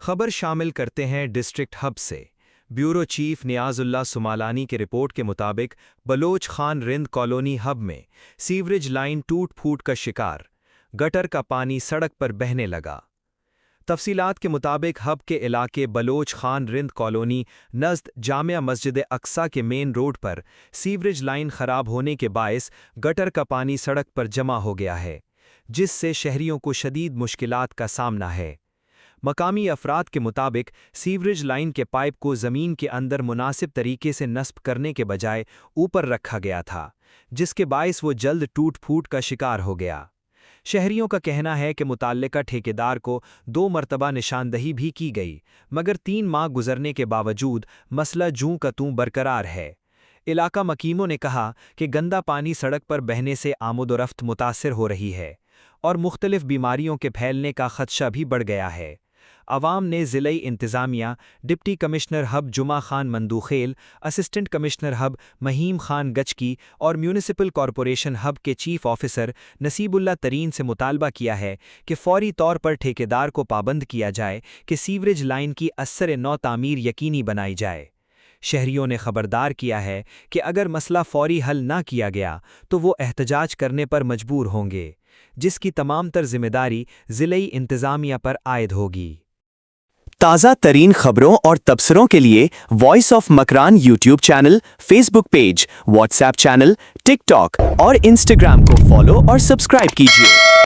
خبر شامل کرتے ہیں ڈسٹرکٹ ہب سے۔ بیورو چیف نیاز اللہ سمالانی کے رپورٹ کے مطابق بلوچ خان رند کالونی ہب میں سیوریج لائن ٹوٹ پھوٹ کا شکار، گٹر کا پانی سڑک پر بہنے لگا۔ تفصیلات کے مطابق ہب کے علاقے بلوچ خان رند کالونی نزد جامع مسجد اقصی کے مین روڈ پر سیوریج لائن خراب ہونے کے باعث گٹر کا پانی سڑک پر جمع ہو گیا ہے، جس سے شہریوں کو شدید مشکلات کا سامنا ہے۔ مقامی افراد کے مطابق سیوریج لائن کے پائپ کو زمین کے اندر مناسب طریقے سے نصب کرنے کے بجائے اوپر رکھا گیا تھا، جس کے باعث وہ جلد ٹوٹ پھوٹ کا شکار ہو گیا۔ شہریوں کا کہنا ہے کہ متعلقہ ٹھیکیدار کو 2 مرتبہ نشاندہی بھی کی گئی، مگر 3 ماہ گزرنے کے باوجود مسئلہ جوں کا توں برقرار ہے۔ علاقہ مکیموں نے کہا کہ گندا پانی سڑک پر بہنے سے آمد و رفت متاثر ہو رہی ہے اور مختلف بیماریوں کے پھیلنے کا خدشہ بھی بڑھ گیا ہے۔ عوام نے ضلعی انتظامیہ، deputy commissioner Hub Juma Khan Mandokhel, assistant commissioner Hub Mahim Khan Gichki اور میونسپل کارپوریشن ہب کے چیف آفیسر نصیب اللہ ترین سے مطالبہ کیا ہے کہ فوری طور پر ٹھیکیدار کو پابند کیا جائے کہ سیوریج لائن کی اثر نو تعمیر یقینی بنائی جائے۔ شہریوں نے خبردار کیا ہے کہ اگر مسئلہ فوری حل نہ کیا گیا تو وہ احتجاج کرنے پر مجبور ہوں گے، جس کی تمام تر ذمہ داری ضلعی انتظامیہ پر عائد ہوگی۔ تازہ ترین خبروں اور تبصروں کے لیے voice of Makran YouTube channel, Facebook page, WhatsApp channel, TikTok اور انسٹاگرام کو فالو اور سبسکرائب کیجیے۔